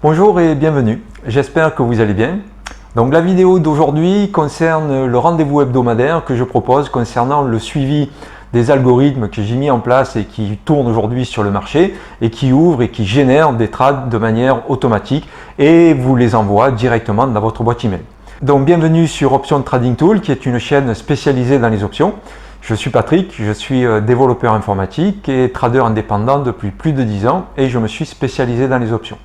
Bonjour et bienvenue, j'espère que vous allez bien. Donc la vidéo d'aujourd'hui concerne le rendez-vous hebdomadaire que je propose concernant le suivi des algorithmes que j'ai mis en place et qui tournent aujourd'hui sur le marché et qui ouvrent et qui génèrent des trades de manière automatique et vous les envoie directement dans votre boîte email. Donc bienvenue sur Option Trading Tool qui est une chaîne spécialisée dans les options. Je suis Patrick, je suis développeur informatique et trader indépendant depuis plus de 10 ans et je me suis spécialisé dans les options.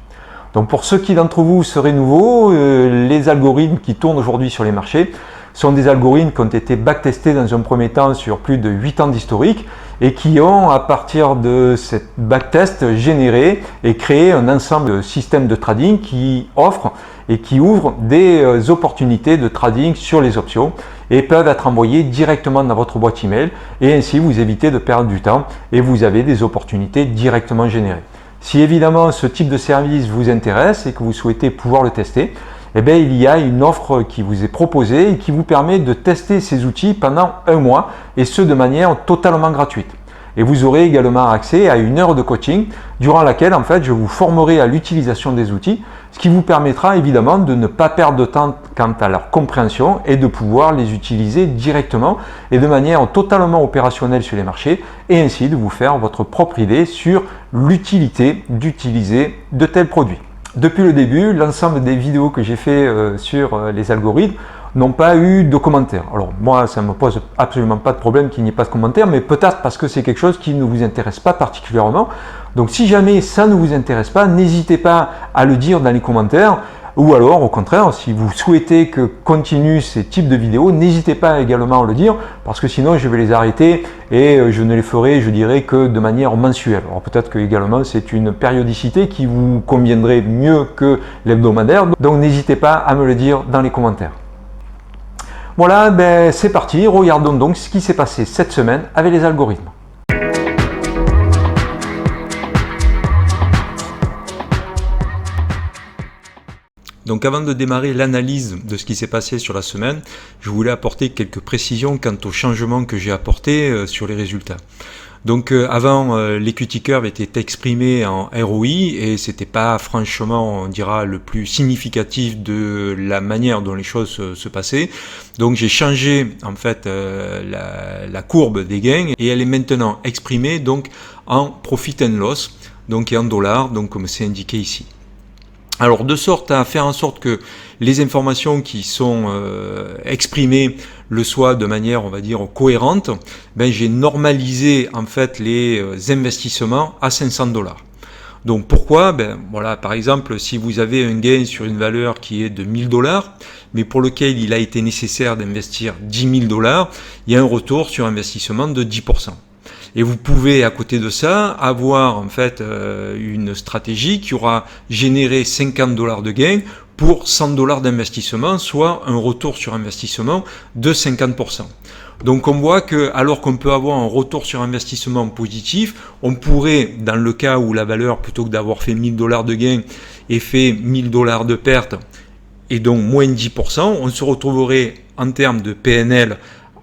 Donc pour ceux qui d'entre vous seraient nouveaux, les algorithmes qui tournent aujourd'hui sur les marchés sont des algorithmes qui ont été backtestés dans un premier temps sur plus de 8 ans d'historique et qui ont, à partir de cette backtest, généré et créé un ensemble de systèmes de trading qui offrent et qui ouvrent des opportunités de trading sur les options et peuvent être envoyés directement dans votre boîte email et ainsi vous évitez de perdre du temps et vous avez des opportunités directement générées. Si évidemment ce type de service vous intéresse et que vous souhaitez pouvoir le tester, eh bien, il y a une offre qui vous est proposée et qui vous permet de tester ces outils pendant un mois et ce de manière totalement gratuite. Et vous aurez également accès à une heure de coaching durant laquelle en fait je vous formerai à l'utilisation des outils, ce qui vous permettra évidemment de ne pas perdre de temps quant à leur compréhension et de pouvoir les utiliser directement et de manière totalement opérationnelle sur les marchés et ainsi de vous faire votre propre idée sur l'utilité d'utiliser de tels produits. Depuis le début, l'ensemble des vidéos que j'ai fait sur les algorithmes n'ont pas eu de commentaires. Alors moi, ça ne me pose absolument pas de problème qu'il n'y ait pas de commentaires, mais peut-être parce que c'est quelque chose qui ne vous intéresse pas particulièrement. Donc si jamais ça ne vous intéresse pas, n'hésitez pas à le dire dans les commentaires. Ou alors, au contraire, si vous souhaitez que continue ces types de vidéos, n'hésitez pas également à le dire, parce que sinon je vais les arrêter et je ne les ferai, je dirais, que de manière mensuelle. Alors peut-être que également c'est une périodicité qui vous conviendrait mieux que l'hebdomadaire, donc n'hésitez pas à me le dire dans les commentaires. Voilà, ben c'est parti, regardons donc ce qui s'est passé cette semaine avec les algorithmes. Donc avant de démarrer l'analyse de ce qui s'est passé sur la semaine, je voulais apporter quelques précisions quant aux changements que j'ai apportés sur les résultats. Donc avant, l'equity curve était exprimé en ROI et c'était pas franchement, on dira, le plus significatif de la manière dont les choses se passaient. Donc j'ai changé en fait la courbe des gains et elle est maintenant exprimée donc en profit and loss, donc et en dollars, donc comme c'est indiqué ici. Alors de sorte à faire en sorte que les informations qui sont exprimées le soient de manière, on va dire, cohérente, ben j'ai normalisé en fait les investissements à 500 $. Donc pourquoi? Ben voilà, par exemple, si vous avez un gain sur une valeur qui est de 1000 $, mais pour lequel il a été nécessaire d'investir 10 000 $, il y a un retour sur investissement de 10%. Et vous pouvez, à côté de ça, avoir en fait une stratégie qui aura généré 50 $ de gain pour 100 $ d'investissement, soit un retour sur investissement de 50%. Donc on voit que alors qu'on peut avoir un retour sur investissement positif, on pourrait, dans le cas où la valeur, plutôt que d'avoir fait 1000 $ de gain, ait fait 1000 $ de perte, et donc moins 10%, on se retrouverait en termes de PNL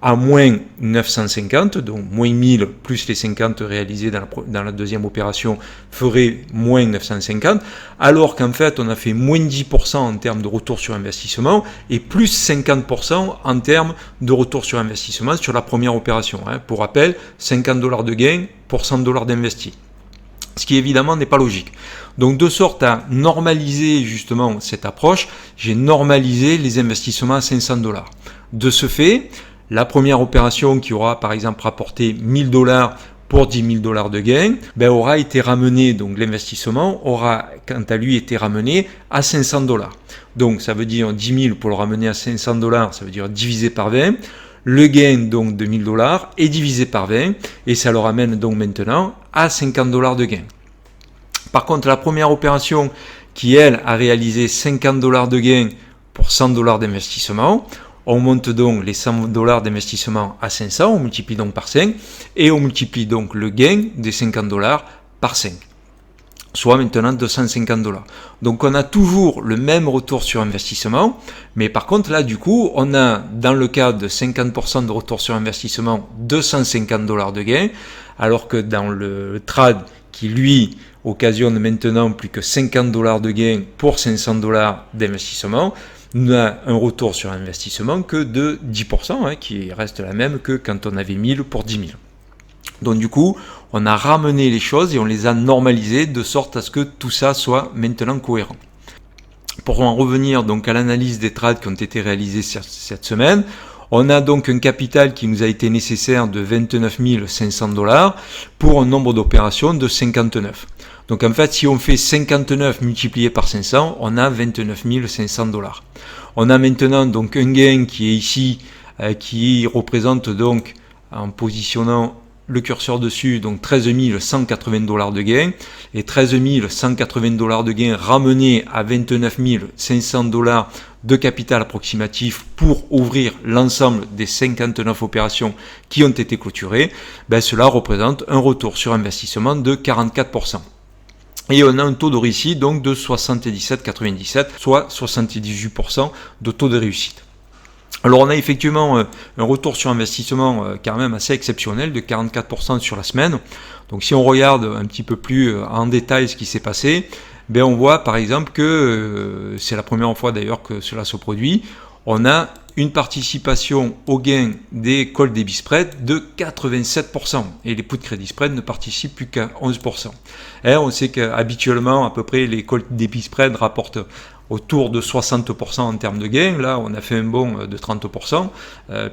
à moins 950, donc moins 1000 plus les 50 réalisés dans la deuxième opération ferait moins 950, alors qu'en fait on a fait moins 10% en termes de retour sur investissement et plus 50% en termes de retour sur investissement sur la première opération. Pour rappel, 50 $ de gain pour 100 $ d'investi. Ce qui évidemment n'est pas logique. Donc de sorte à normaliser justement cette approche, j'ai normalisé les investissements à 500 $. De ce fait, la première opération qui aura par exemple rapporté 1000 $ pour 10 000 $ de gain, ben aura été ramenée, donc l'investissement aura quant à lui été ramené à 500 $. Donc ça veut dire 10 000 pour le ramener à 500 $, ça veut dire divisé par 20. Le gain donc de 1000 $ est divisé par 20 et ça le ramène donc maintenant à 50 $ de gain. Par contre, la première opération qui elle a réalisé 50 $ de gain pour 100 $ d'investissement, on monte donc les 100 $ d'investissement à 500, on multiplie donc par 5 et on multiplie donc le gain des 50 $ par 5. Soit maintenant 250 $. Donc on a toujours le même retour sur investissement, mais par contre là du coup on a dans le cas de 50% de retour sur investissement 250 $ de gain, alors que dans le trad qui lui occasionne maintenant plus que 50 $ de gain pour 500 $ d'investissement, n'a un retour sur investissement que de 10%, qui reste la même que quand on avait 1000 pour 10 000. Donc du coup, on a ramené les choses et on les a normalisées de sorte à ce que tout ça soit maintenant cohérent. Pour en revenir donc à l'analyse des trades qui ont été réalisés cette semaine, on a donc un capital qui nous a été nécessaire de 29 500 $ pour un nombre d'opérations de 59. Donc en fait, si on fait 59 multiplié par 500, on a 29 500 $. On a maintenant donc un gain qui est ici, qui représente donc, en positionnant le curseur dessus, donc 13 180 $ de gain, et 13 180 $ de gain ramené à 29 500 $ de capital approximatif pour ouvrir l'ensemble des 59 opérations qui ont été clôturées, cela représente un retour sur investissement de 44%. Et on a un taux de réussite donc de 77,97, soit 78% de taux de réussite. Alors on a effectivement un retour sur investissement quand même assez exceptionnel de 44% sur la semaine. Donc si on regarde un petit peu plus en détail ce qui s'est passé, on voit par exemple que c'est la première fois d'ailleurs que cela se produit. On a une participation au gain des call debit spread de 87% et les puts credit spread ne participent plus qu'à 11%. Et on sait qu'habituellement à peu près les call debit spread rapportent autour de 60% en termes de gains. Là, on a fait un bond de 30%,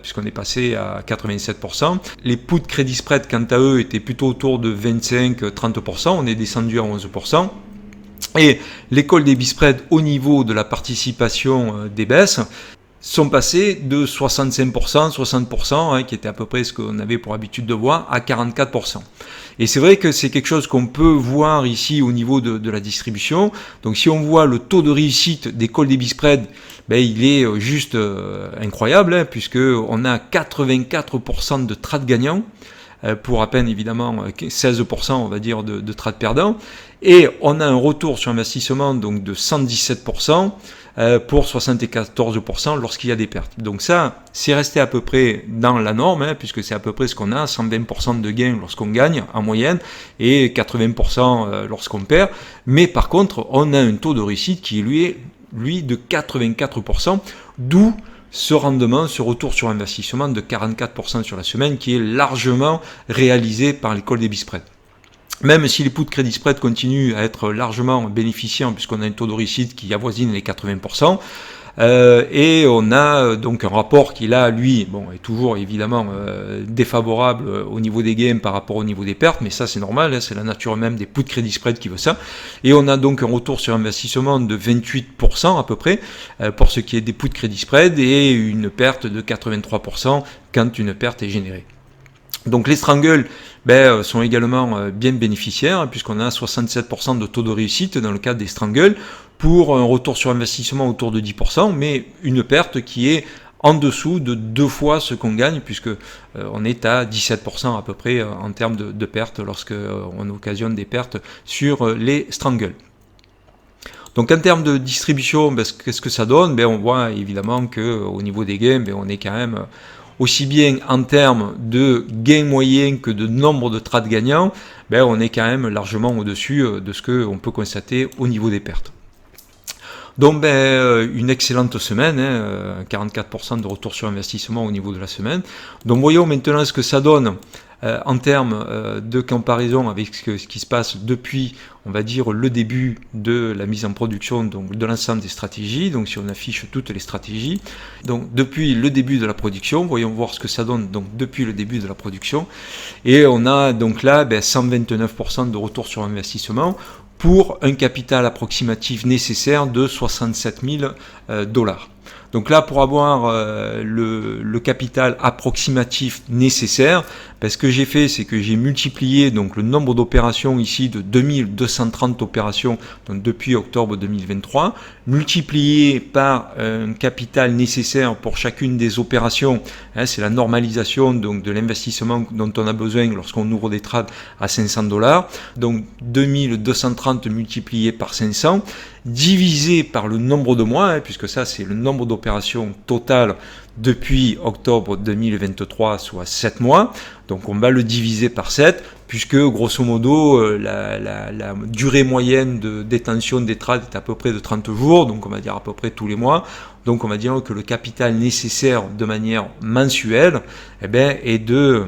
puisqu'on est passé à 87%. Les puts credit spread, quant à eux, étaient plutôt autour de 25-30%. On est descendu à 11%. Et les call debit spread au niveau de la participation des baisses sont passés de 65%, 60%, qui était à peu près ce qu'on avait pour habitude de voir, à 44%. Et c'est vrai que c'est quelque chose qu'on peut voir ici au niveau de la distribution. Donc si on voit le taux de réussite des call debit spread, il est juste incroyable, puisque on a 84% de trades gagnants, pour à peine évidemment 16% on va dire de trades perdants, et on a un retour sur investissement donc de 117%, pour 74% lorsqu'il y a des pertes. Donc ça, c'est resté à peu près dans la norme, puisque c'est à peu près ce qu'on a, 120% de gains lorsqu'on gagne en moyenne, et 80% lorsqu'on perd. Mais par contre, on a un taux de réussite qui est lui de 84%, d'où ce rendement, ce retour sur investissement de 44% sur la semaine, qui est largement réalisé par les call debit spread. Même si les puts credit spread continuent à être largement bénéficiants, puisqu'on a un taux de réussite qui avoisine les 80%, et on a donc un rapport qui là, lui, est toujours évidemment défavorable au niveau des gains par rapport au niveau des pertes, mais ça c'est normal, c'est la nature même des puts credit spread qui veut ça. Et on a donc un retour sur investissement de 28% à peu près, pour ce qui est des puts credit spread, et une perte de 83% quand une perte est générée. Donc les strangles sont également bien bénéficiaires, puisqu'on a 67% de taux de réussite dans le cas des strangles, pour un retour sur investissement autour de 10%, mais une perte qui est en dessous de 2 fois ce qu'on gagne, puisque on est à 17% à peu près en termes de pertes lorsqu'on occasionne des pertes sur les strangles. Donc en termes de distribution, qu'est-ce que ça donne ? On voit évidemment qu'au niveau des gains, on est quand même aussi bien en termes de gains moyens que de nombre de trades gagnants, on est quand même largement au-dessus de ce qu'on peut constater au niveau des pertes. Donc une excellente semaine, 44% de retour sur investissement au niveau de la semaine. Donc voyons maintenant ce que ça donne en termes de comparaison avec ce qui se passe depuis, on va dire, le début de la mise en production donc de l'ensemble des stratégies. Donc si on affiche toutes les stratégies, donc depuis le début de la production, voyons voir ce que ça donne donc depuis le début de la production. Et on a donc là 129% de retour sur investissement pour un capital approximatif nécessaire de 67 000 $. Donc là, pour avoir le capital approximatif nécessaire, ce que j'ai fait, c'est que j'ai multiplié donc le nombre d'opérations ici de 2230 opérations donc depuis octobre 2023, multiplié par un capital nécessaire pour chacune des opérations. C'est la normalisation donc de l'investissement dont on a besoin lorsqu'on ouvre des trades à 500 $. Donc 2230 multiplié par 500, divisé par le nombre de mois, puisque ça c'est le nombre d'opérations totales depuis octobre 2023, soit 7 mois. Donc on va le diviser par 7 puisque grosso modo la durée moyenne de détention des trades est à peu près de 30 jours, donc on va dire à peu près tous les mois. Donc on va dire que le capital nécessaire de manière mensuelle est de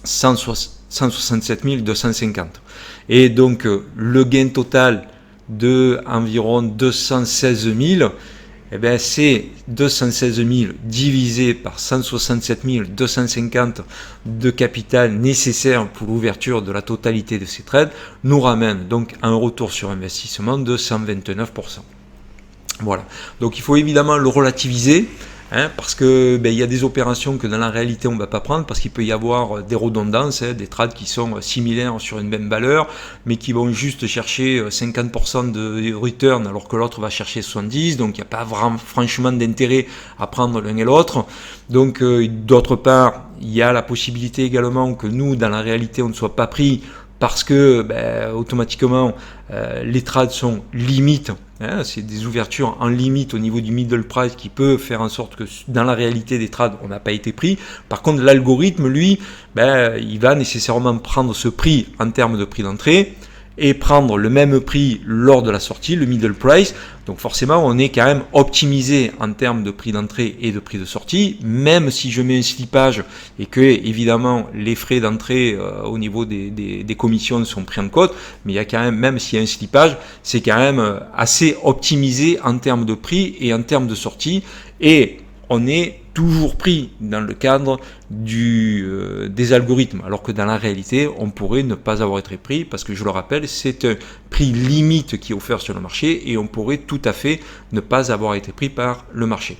167 250. Et donc le gain total de environ 216 000, c'est 216 000 divisé par 167 250 de capital nécessaire pour l'ouverture de la totalité de ces trades, nous ramène donc à un retour sur investissement de 129%. Voilà, donc il faut évidemment le relativiser, parce que il y a des opérations que dans la réalité on ne va pas prendre, parce qu'il peut y avoir des redondances, des trades qui sont similaires sur une même valeur, mais qui vont juste chercher 50% de return alors que l'autre va chercher 70%, donc il n'y a pas vraiment franchement d'intérêt à prendre l'un et l'autre. Donc d'autre part, il y a la possibilité également que nous, dans la réalité, on ne soit pas pris, parce que automatiquement les trades sont limites, c'est des ouvertures en limite au niveau du middle price qui peut faire en sorte que dans la réalité des trades on n'a pas été pris. Par contre l'algorithme lui, il va nécessairement prendre ce prix en termes de prix d'entrée et prendre le même prix lors de la sortie, le middle price. Donc forcément, on est quand même optimisé en termes de prix d'entrée et de prix de sortie, même si je mets un slippage et que évidemment les frais d'entrée au niveau des commissions sont pris en compte, mais il y a quand même s'il y a un slippage, c'est quand même assez optimisé en termes de prix et en termes de sortie, et on est toujours pris dans le cadre des algorithmes, alors que dans la réalité, on pourrait ne pas avoir été pris, parce que je le rappelle, c'est un prix limite qui est offert sur le marché, et on pourrait tout à fait ne pas avoir été pris par le marché.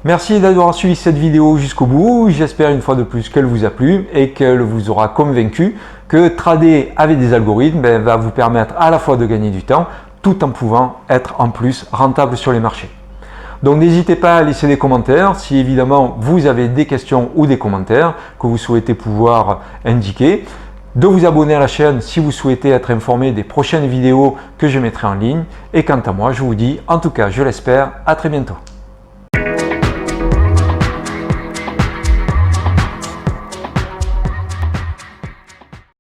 Merci d'avoir suivi cette vidéo jusqu'au bout. J'espère une fois de plus qu'elle vous a plu et qu'elle vous aura convaincu que trader avec des algorithmes va vous permettre à la fois de gagner du temps, tout en pouvant être en plus rentable sur les marchés. Donc n'hésitez pas à laisser des commentaires si évidemment vous avez des questions ou des commentaires que vous souhaitez pouvoir indiquer, de vous abonner à la chaîne si vous souhaitez être informé des prochaines vidéos que je mettrai en ligne, et quant à moi je vous dis, en tout cas je l'espère, à très bientôt.